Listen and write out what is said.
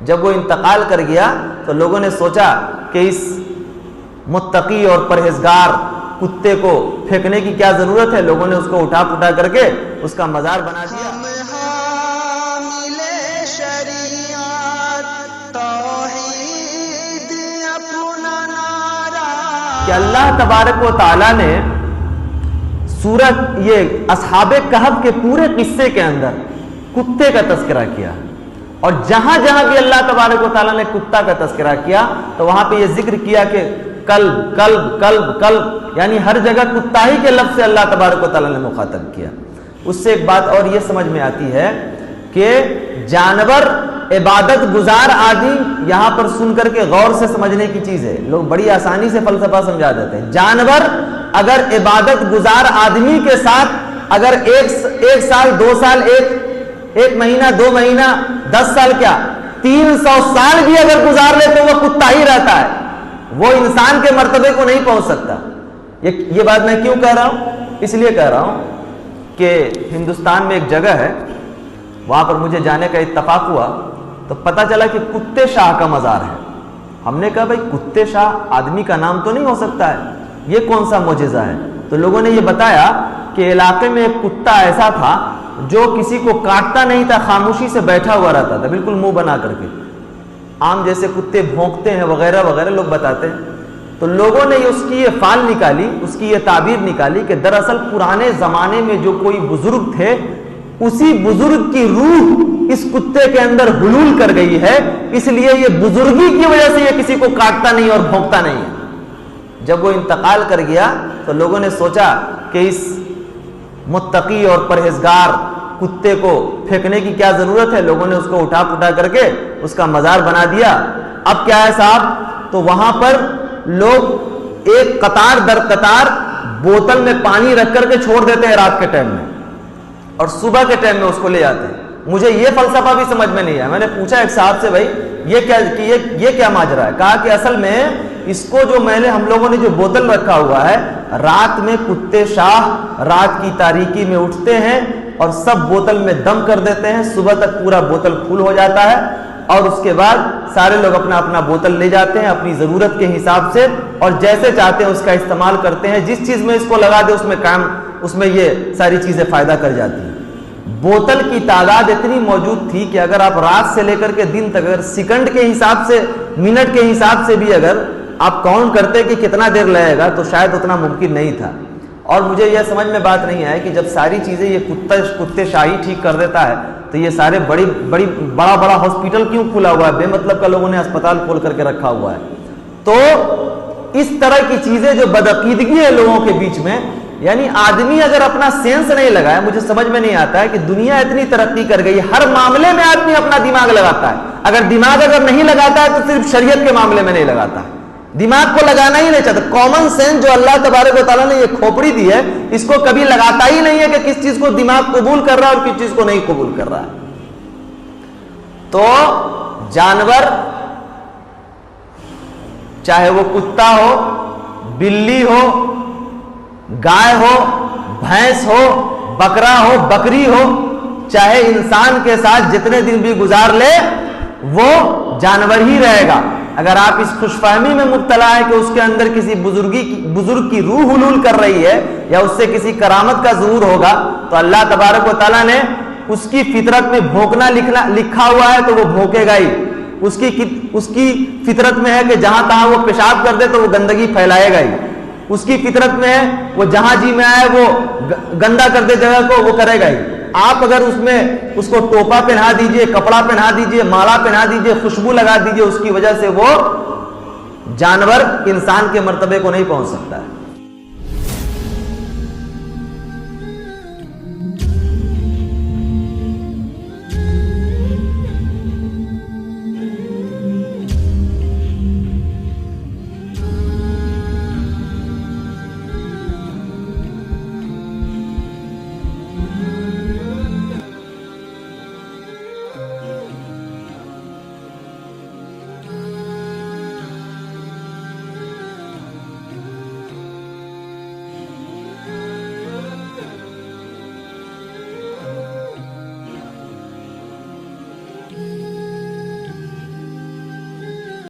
جب وہ انتقال کر گیا تو لوگوں نے سوچا کہ اس متقی اور پرہیزگار کتے کو پھینکنے کی کیا ضرورت ہے. لوگوں نے اس کو اٹھا پٹا کر کے اس کا مزار بنا دیا. کہ اللہ تبارک و تعالیٰ نے سورۃ یہ اصحاب کہف کے پورے قصے کے اندر کتے کا تذکرہ کیا, اور جہاں جہاں بھی اللہ تبارک و تعالیٰ نے کتا کا تذکرہ کیا تو وہاں پہ یہ ذکر کیا کہ کلب کلب کلب کلب, یعنی ہر جگہ کتا ہی کے لفظ سے اللہ تبارک و تعالیٰ نے مخاطب کیا. اس سے ایک بات اور یہ سمجھ میں آتی ہے کہ جانور عبادت گزار آدمی, یہاں پر سن کر کے غور سے سمجھنے کی چیز ہے, لوگ بڑی آسانی سے فلسفہ سمجھا دیتے ہیں. جانور اگر عبادت گزار آدمی کے ساتھ اگر ایک سال 2 سال ایک مہینہ 2 مہینہ 10 سال کیا 300 سال بھی اگر گزار لے تو وہ کتا ہی رہتا ہے, وہ انسان کے مرتبے کو نہیں پہنچ سکتا. یہ بات میں کیوں کہہ رہا ہوں؟ اس لیے کہہ رہا ہوں کہ ہندوستان میں ایک جگہ ہے, وہاں پر مجھے جانے کا اتفاق ہوا تو پتہ چلا کہ کتے شاہ کا مزار ہے. ہم نے کہا بھائی کتے شاہ آدمی کا نام تو نہیں ہو سکتا ہے, یہ کون سا معجزہ ہے؟ تو لوگوں نے یہ بتایا کہ علاقے میں ایک کتا ایسا تھا جو کسی کو کاٹتا نہیں تھا, خاموشی سے بیٹھا ہوا رہتا تھا, بالکل منہ بنا کر کے, عام جیسے کتے بھونکتے ہیں وغیرہ وغیرہ لوگ بتاتے ہیں. تو لوگوں نے اس کی یہ فال نکالی, اس کی یہ تعبیر نکالی کہ دراصل پرانے زمانے میں جو کوئی بزرگ تھے اسی بزرگ کی روح اس کتے کے اندر حلول کر گئی ہے, اس لیے یہ بزرگی کی وجہ سے یہ کسی کو کاٹتا نہیں اور بھونکتا نہیں ہے. جب وہ انتقال کر گیا تو لوگوں نے سوچا کہ اس متقی اور پرہیزگار کتے کو پھینکنے کی کیا ضرورت ہے. لوگوں نے اس کو اٹھا پٹا کر کے اس کا مزار بنا دیا. اب کیا ہے صاحب, تو وہاں پر لوگ ایک قطار در قطار بوتل میں پانی رکھ کر کے چھوڑ دیتے ہیں رات کے ٹائم میں, اور صبح کے ٹائم میں اس کو لے جاتے ہیں. مجھے یہ فلسفہ بھی سمجھ میں نہیں آیا. میں نے پوچھا ایک صاحب سے, بھائی یہ کیا ماجرا ہے؟ کہا کہ اصل میں اس کو جو ہم لوگوں نے جو بوتل رکھا ہوا ہے, رات میں کتے شاہ رات کی تاریکی میں اٹھتے ہیں اور سب بوتل میں دم کر دیتے ہیں, صبح تک پورا بوتل فل ہو جاتا ہے, اور اس کے بعد سارے لوگ اپنا اپنا بوتل لے جاتے ہیں اپنی ضرورت کے حساب سے, اور جیسے چاہتے ہیں اس کا استعمال کرتے ہیں. جس چیز میں اس کو لگا دے اس میں یہ ساری چیزیں فائدہ کر جاتی ہیں. بوتل کی تعداد اتنی موجود تھی کہ اگر آپ رات سے لے کر کے دن تک اگر سیکنڈ کے حساب سے, منٹ کے حساب سے بھی اگر آپ کاؤنٹ کرتے کہ کتنا دیر لگے گا تو شاید اتنا ممکن نہیں تھا. اور مجھے یہ سمجھ میں بات نہیں آئی کہ جب ساری چیزیں یہ کتے شاہی ٹھیک کر دیتا ہے تو یہ سارے بڑا ہاسپٹل کیوں کھلا ہوا ہے؟ بے مطلب کا لوگوں نے اسپتال کھول کر کے رکھا ہوا ہے. تو اس طرح کی چیزیں جو بدعقیدگی ہے لوگوں کے بیچ میں, یعنی آدمی اگر اپنا سینس نہیں لگائے, مجھے سمجھ میں نہیں آتا ہے کہ دنیا اتنی ترقی کر گئی, ہر معاملے میں آدمی اپنا دماغ لگاتا ہے. اگر دماغ نہیں لگاتا ہے تو صرف شریعت کے معاملے میں نہیں لگاتا ہے, دماغ کو لگانا ہی نہیں چاہتا. کامن سینس جو اللہ تبارک و تعالیٰ نے یہ کھوپڑی دی ہے, اس کو کبھی لگاتا ہی نہیں ہے کہ کس چیز کو دماغ قبول کر رہا ہے اور کس چیز کو نہیں قبول کر رہا ہے. تو جانور چاہے وہ کتا ہو, بلی ہو, گائے ہو, بھینس ہو, بکرا ہو, بکری ہو, چاہے انسان کے ساتھ جتنے دن بھی گزار لے وہ جانور ہی رہے گا. اگر آپ اس خوش فہمی میں مبتلا ہے کہ اس کے اندر کسی بزرگ کی روح حلول کر رہی ہے یا اس سے کسی کرامت کا ظہور ہوگا, تو اللہ تبارک و تعالیٰ نے اس کی فطرت میں بھونکنا لکھا ہوا ہے تو وہ بھونکے گا ہی. اس کی فطرت میں ہے کہ جہاں تہاں وہ پیشاب کر دے تو وہ گندگی پھیلائے گا ہی. اس کی فطرت میں ہے وہ جہاں جی میں آئے وہ گندا کر دے جگہ کو, وہ کرے گا ہی. آپ اگر اس کو ٹوپا پہنا دیجئے, کپڑا پہنا دیجئے, مالا پہنا دیجئے, خوشبو لگا دیجئے, اس کی وجہ سے وہ جانور انسان کے مرتبے کو نہیں پہنچ سکتا ہے.